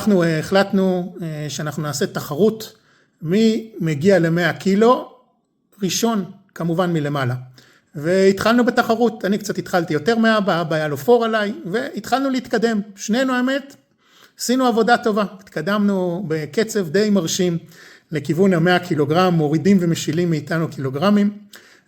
אנחנו החלטנו שאנחנו נעשה תחרות מי מגיע ל-100 קילו ראשון, כמובן מלמעלה. והתחלנו בתחרות, אני קצת התחלתי יותר מאבא, אבא היה לו פור עליי, והתחלנו להתקדם. שנינו האמת, עשינו עבודה טובה, התקדמנו בקצב די מרשים לכיוון ה-100 קילוגרם, מורידים ומשילים מאיתנו קילוגרמים,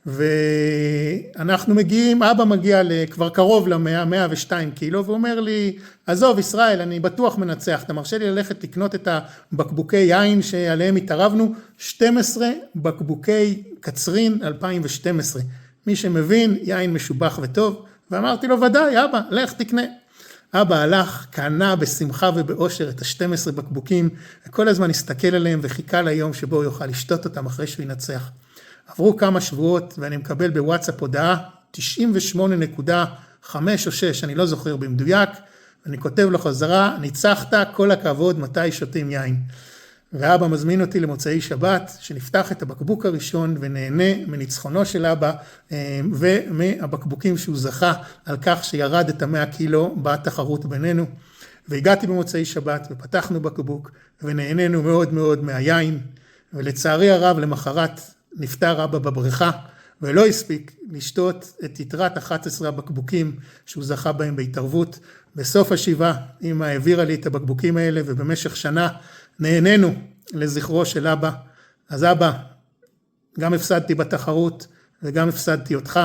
ואנחנו מגיעים, אבא מגיע כבר קרוב ל-100, 102 קילו, ואומר לי, עזוב ישראל, אני בטוח מנצח, אתה מרשה לי ללכת לקנות את הבקבוקי יין שעליהם התערבנו, 12 בקבוקי קצרין 2012, מי שמבין, יין משובח וטוב, ואמרתי לו, ודאי, אבא, לך תקנה. אבא הלך, קנה בשמחה ובאושר את ה-12 בקבוקים, וכל הזמן הסתכל עליהם וחיכה ליום שבו הוא יוכל לשתות אותם אחרי שהוא ינצח. עברו כמה שבועות ואני מקבל בוואטסאפ הודעה 98.5 או 6, אני לא זוכר במדויק, אני כותב לו חזרה, ניצחת, כל הכבוד, מתי שותים יין. ואבא מזמין אותי למוצאי שבת, שנפתח את הבקבוק הראשון ונהנה מניצחונו של אבא, ומהבקבוקים שהוא זכה על כך שירד את 100 קילו בתחרות בינינו. והגעתי במוצאי שבת ופתחנו בקבוק ונהנינו מאוד מאוד מהיין, ולצערי הרב למחרת נפטר אבא בבריכה, ולא הספיק לשתות את יתרת 11 הבקבוקים שהוא זכה בהם בהתערבות. בסוף השבעה אמא העבירה לי את הבקבוקים האלה, ובמשך שנה נהנינו לזכרו של אבא. אז אבא, גם הפסדתי בתחרות וגם הפסדתי אותך,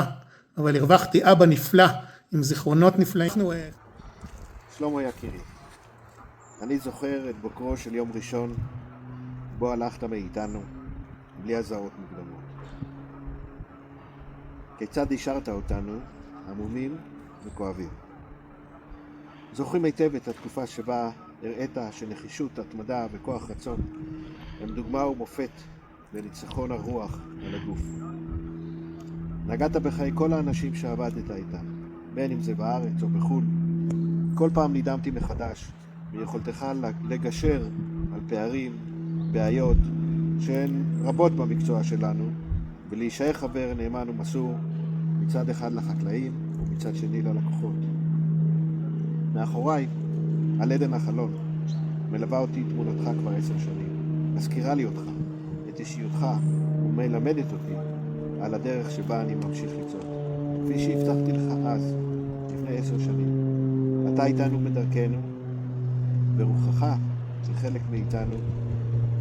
אבל הרווחתי אבא נפלא עם זיכרונות נפלאים. שלמה יקירי, אני זוכר את בוקרו של יום ראשון בו הלכת מאיתנו בלי הזעות מוקדמות. כיצד השארת אותנו עמומים וכואבים. זוכרים היטב את התקופה שבה הראית שנחישות, התמדה וכוח רצון הם דוגמה ומופת לניצחון הרוח על הגוף. נגעת בחיי כל האנשים שעבדת איתם, בין אם זה בארץ או בחו"ל. כל פעם נדהמתי מחדש ביכולתך לגשר על פערים, בעיות שהן רבות במקצוע שלנו, ולהישאר חבר נאמן ומסור מצד אחד לחקלאים ומצד שני ללקוחות. מאחוריי, על עדן החלון, מלווה אותי תמונתך כבר 10 שנים. מזכירה לי אותך, את אישיותך, ומלמדת אותי על הדרך שבה אני ממשיך לצעוד. כפי שהבטחתי לך אז, לפני 10 שנים. אתה איתנו בדרכנו, ורוחך היא חלק מאיתנו,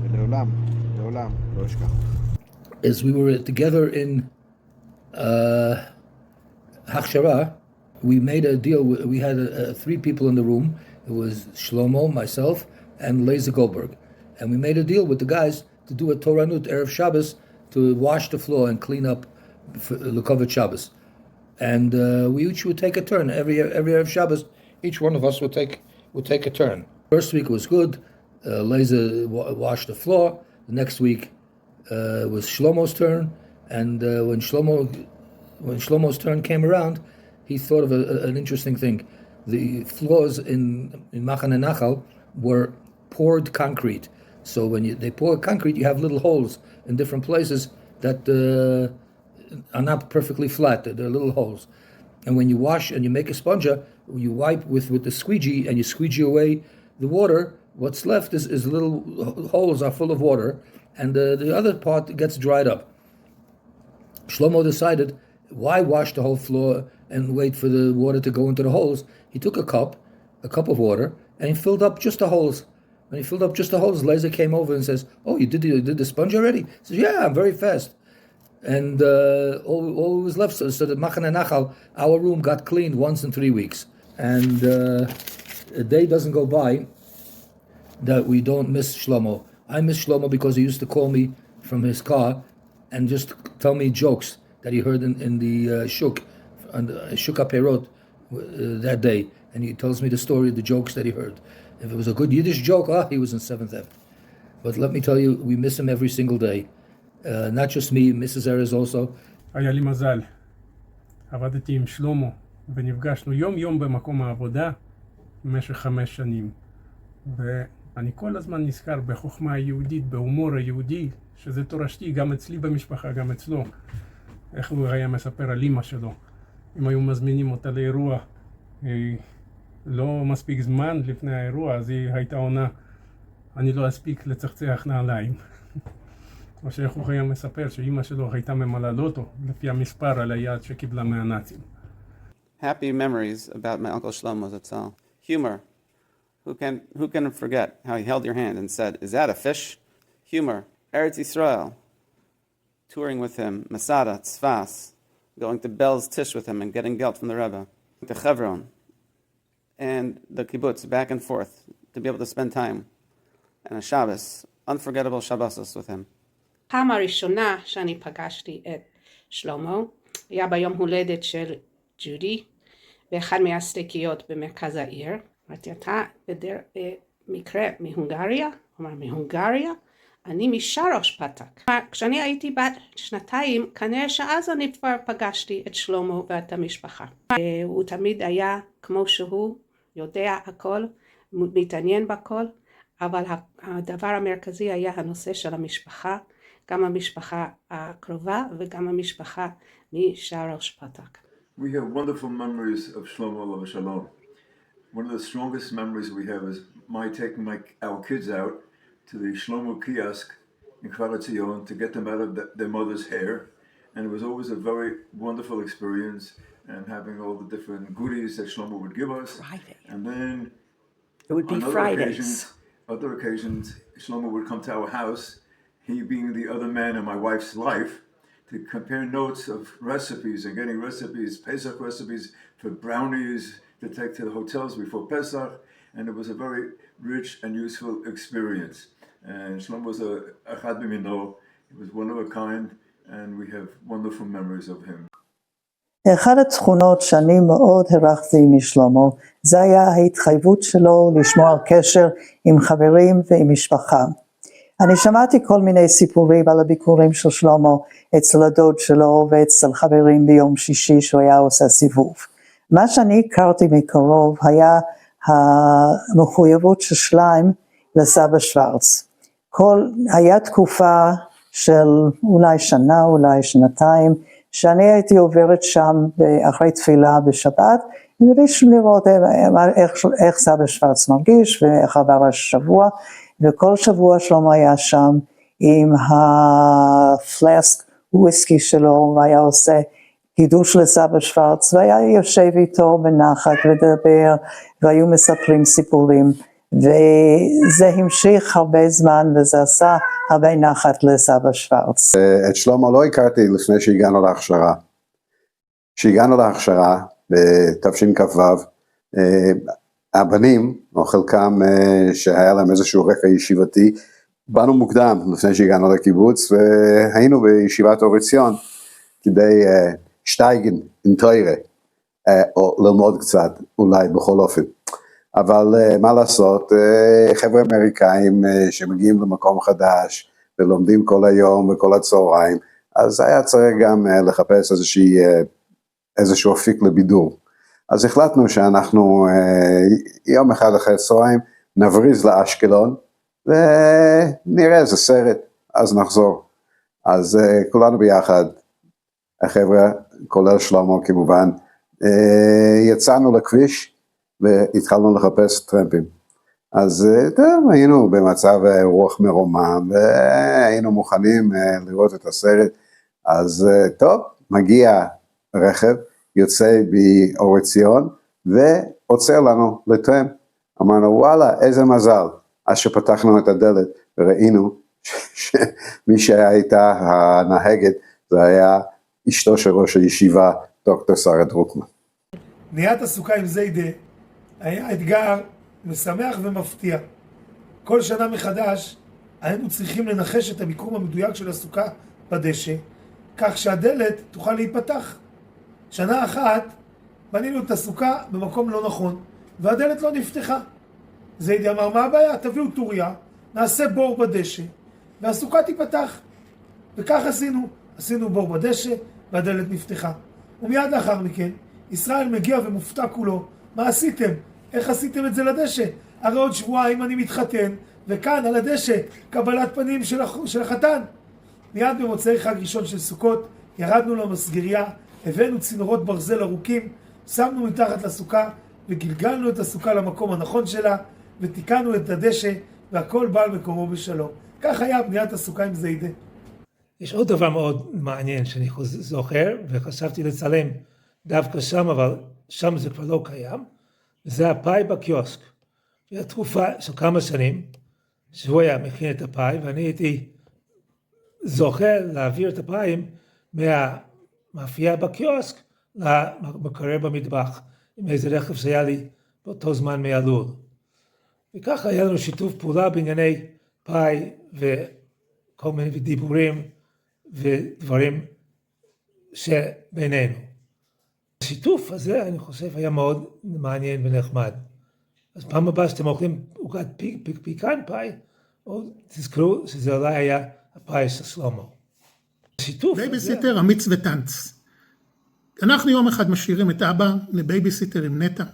ולעולם, לעולם לא אשכח אותך. As we were together in Hachshara, we made a deal. We had 3 people in the room. It was Shlomo, myself, and Leza Goldberg. And we made a deal with the guys to do a Toranut Erev Shabbos to wash the floor and clean up for Lukovet Shabbos. And we each would take a turn. Every Erev Shabbos, each one of us would take a turn. First week was good. Leza washed the floor. The next week was Shlomo's turn. And when Shlomo's turn came around, he thought of an interesting thing. The floors in Machane Nachal were poured concrete. So when they pour concrete, you have little holes in different places that are not perfectly flat. They're little holes. And when you wash and you make a spongia, you wipe with the squeegee and you squeegee away the water. What's left is little holes are full of water, and the other part gets dried up. Shlomo decided, why wash the whole floor and wait for the water to go into the holes? He took a cup of water, and he filled up just the holes. When he filled up just the holes, Leza came over and says, "Oh, you did the sponge already?" He says, "Yeah, I'm very fast." And all was left, so the Machane Nachal, our room got cleaned once in 3 weeks. And a day doesn't go by that we don't miss Shlomo. I miss Shlomo because he used to call me from his car and just tell me jokes that he heard in the Shuk, on the Shuk HaPerot that day. And he tells me the story of the jokes that he heard. If it was a good Yiddish joke, he was in 7th Heaven. But let me tell you, we miss him every single day. Not just me, Mrs. Erez also. היה לי מזל. עבדתי עם שלמה ונפגשנו יום במקום העבודה במשך 5 שנים. ואני כל הזמן נזכר בחוכמה היהודית, בהומור היהודי, שזה תורשתי גם אצלי במשפחה, גם אצלו. איך הוא היה מספר על אמא שלו. אם היו מזמינים אותה לאירוע, לא מספיק זמן לפני האירוע, אז היא הייתה עונה, אני לא אספיק לצחצח נעליים. או שאיך הוא היה מספר שאימא שלו הייתה ממלאה לוטו לפי המספר על היד שקיבלה מהנאצים. Happy memories about my Uncle Shlomo Zatzal. Humor. Who can forget how he held your hand and said, "Is that a fish?" Humor. Eretz Yisrael. Touring with him. Masada, Tzfas. Going to Bel's Tish with him and getting gelt from the Rebbe. To Chevron. And the kibbutz, back and forth. To be able to spend time. And a Shabbos. Unforgettable Shabbosos with him. הפעם הראשונה שאני פגשתי את שלמה היה ביום הולדת של ג'ודי באחד מהסטיקיות במרכז העיר. אמרתי, אתה במקרה מהונגריה? הוא אמר, מהונגריה? אני משרוש פתק. כשאני הייתי בת 2, כנראה שאז אני כבר פגשתי את שלמה ואת המשפחה. הוא תמיד היה כמו שהוא, יודע הכל, מתעניין בכל, אבל הדבר המרכזי היה הנושא של המשפחה, גם המשפחה הקרובה וגם המשפחה משרוש פתק. We have wonderful memories of Shlomo Alav Shalom. One of the strongest memories we have is my taking our kids out to the Shlomo kiosk in Kfar Etzion to get them out of their mother's hair. And it was always a very wonderful experience and having all the different goodies that Shlomo would give us. Friday. And then It would be on Fridays. other occasions, Shlomo would come to our house, he being the other man in my wife's life, to compare notes of recipes and getting recipes, Pesach recipes for brownies to take to the hotels before Pesach, and it was a very rich and useful experience. And Shlomo was a Echad B'mino, he was one of a kind, and we have wonderful memories of him. אחד התכונות שאני מאוד הרחתי משלמה, זה היה ההתחייבות שלו לשמור על קשר עם חברים ועם משפחה. אני שמעתי כל מיני סיפורים על הביקורים של שלמה אצל הדוד שלו ואצל חברים ביום שישי שהוא היה עושה סיבוב. מה שאני הכרתי מקרוב היה המחויבות של שליים לסבא שוורץ. היה תקופה של אולי שנה, אולי שנתיים, שאני הייתי עוברת שם אחרי תפילה בשבת, לראות איך סבא שוורץ מרגיש ואיך עבר השבוע, וכל שבוע שלמה היה שם עם הפלסק וויסקי שלו, והיה עושה קידוש לסבא שוורץ, והיה יושב איתו בנחת לדבר, והיו מספרים סיפורים, וזה המשיך הרבה זמן, וזה עשה הרבה נחת לסבא שוורץ. את שלמה לא הכרתי לפני שהגענו להכשרה. כשהגענו להכשרה בתשכ"ו, הבנים, או חלקם שהיה להם איזשהו רקע ישיבתי, באנו מוקדם לפני שהגענו לקיבוץ, והיינו בישיבת אור עציון, כדי שטייגן, אינטוירה, או ללמוד קצת, אולי בכל אופן. אבל מה לעשות, חבר'ה אמריקאים שמגיעים למקום חדש, ולומדים כל היום וכל הצהריים, אז היה צריך גם לחפש איזשהו אפיק לבידור. אז החלטנו שאנחנו יום אחד אחרי הצהריים נבריז לאשקלון, ונראה איזה סרט, אז נחזור. אז כולנו ביחד, החבר'ה, כולל שלמה כמובן, יצאנו לכביש, והתחלנו לחפש טרמפים. אז טוב, היינו במצב רוח מרומם, והיינו מוכנים לראות את הסרט, אז טוב, מגיע רכב, יוצא באור עציון, ועוצר לנו לטרמפ. אמרנו, וואלה, איזה מזל. אז שפתחנו את הדלת, וראינו שמי שהיה איתה הנהגת, זה היה אשתו של ראש הישיבה, דוקטור שרה דרוקמן. בניית הסוכה עם זיידה היה אתגר משמח ומפתיע. כל שנה מחדש היינו צריכים לנחש את המיקום המדויק של הסוכה בדשא, כך שהדלת תוכל להיפתח. שנה אחת בנינו את הסוכה במקום לא נכון, והדלת לא נפתחה. זיידה אמר, מה הבעיה? תביאו טוריה, נעשה בור בדשא, והסוכה תיפתח. וכך עשינו בור בדשא, והדלת נפתחה. ומיד לאחר מכן, ישראל מגיע ומופתע כולו, מה עשיתם? איך עשיתם את זה לדשא? הרי עוד שבועיים אני מתחתן, וכאן על הדשא קבלת פנים של החתן. מיד במוצאי חג ראשון של סוכות, ירדנו למסגריה, הבאנו צינורות ברזל ארוכים, שמנו מתחת לסוכה, וגלגלנו את הסוכה למקום הנכון שלה, ותיקנו את הדשא, והכל בא על מקומו בשלום. כך היה בניית הסוכה עם זיידה. יש עוד דבר מאוד מעניין שאני זוכר, וחשבתי לצלם דווקא שם, אבל שם זה כבר לא קיים, וזה הפאי בקיוסק. זו תקופה של כמה שנים, שהוא היה מכין את הפאי, ואני הייתי זוכר להעביר את הפאים מהמאפייה בקיוסק למקרר במטבח, עם איזה רכב שהיה לי באותו זמן מהלול. וככה היה לנו שיתוף פעולה בענייני פאי וכל מיני דיבורים ודברים שבינינו. השיתוף הזה, אני חושב, היה מאוד מעניין ונחמד. אז פעם הבאה שאתם אוכלים עוגת פיקן פאי, תזכרו שזה אולי היה הפאי של שלמה. השיתוף הזה... בייביסיטר, אמיץ וטנץ. אנחנו יום אחד משאירים את אבא לבייביסיטר עם נטע,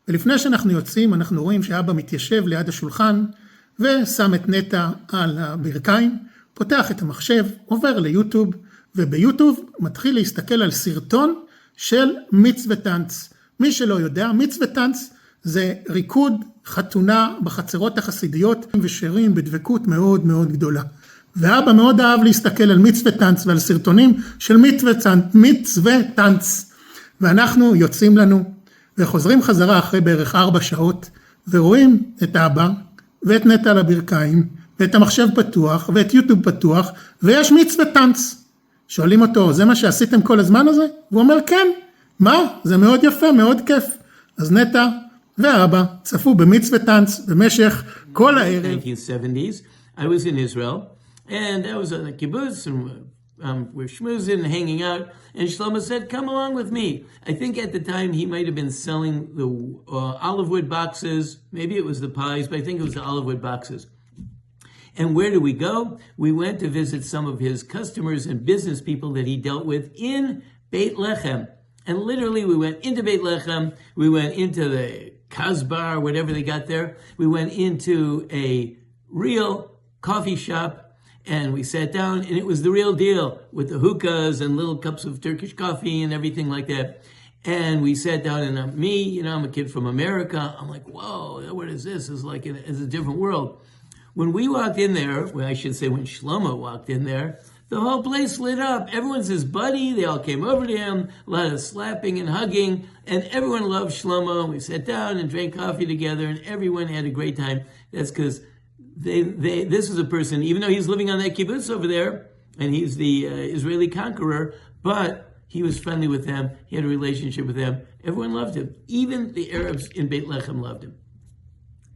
ולפני שאנחנו יוצאים אנחנו רואים שאבא מתיישב ליד השולחן ושם את נטע על הברכיים, פותח את המחשב, עובר ליוטיוב, וביוטיוב מתחיל להסתכל על סרטון של מיץ וטנץ. מי שלא יודע, מיץ וטנץ זה ריקוד חתונה בחצרות החסידיות ושירים בדבקות מאוד מאוד גדולה. ואבא מאוד אהב להסתכל על מיץ וטנץ ועל סרטונים של מיץ וטנץ. ואנחנו יוצאים לנו וחוזרים חזרה אחרי בערך 4 שעות, ורואים את אבא ואת נטע על הברכיים, ואת המחשב פתוח, ואת יוטיוב פתוח, ויש מיץ וטנץ. שואלים אותו, זה מה שעשיתם כל הזמן הזה? והוא אומר, כן. מה? זה מאוד יפה, מאוד כיף. אז נטע ואבא צפו במיץ וטנץ במשך כל הערב. 1970s, I was in Israel, and I was on the kibbutz, and we're schmoozing and hanging out, and Shlomo said, come along with me. I think at the time he might have been selling the olive wood boxes, maybe it was the pies, but I think it was the olive wood boxes. And where did we go? We went to visit some of his customers and business people that he dealt with in Beit Lechem. And literally we went into Beit Lechem, we went into the Kazbar, whatever they got there. We went into a real coffee shop and we sat down, and it was the real deal with the hookahs and little cups of Turkish coffee and everything like that. And we sat down, and I'm a kid from America. I'm like, whoa, what is this? It's like it's a different world. When we walked in there, well, I should say when Shlomo walked in there, the whole place lit up. Everyone's his buddy. They all came over to him, a lot of slapping and hugging, and everyone loved Shlomo. And we sat down and drank coffee together, and everyone had a great time. That's because this was a person, even though he's living on that kibbutz over there, and he's the Israeli conqueror, but he was friendly with them. He had a relationship with them. Everyone loved him. Even the Arabs in Beit Lechem loved him.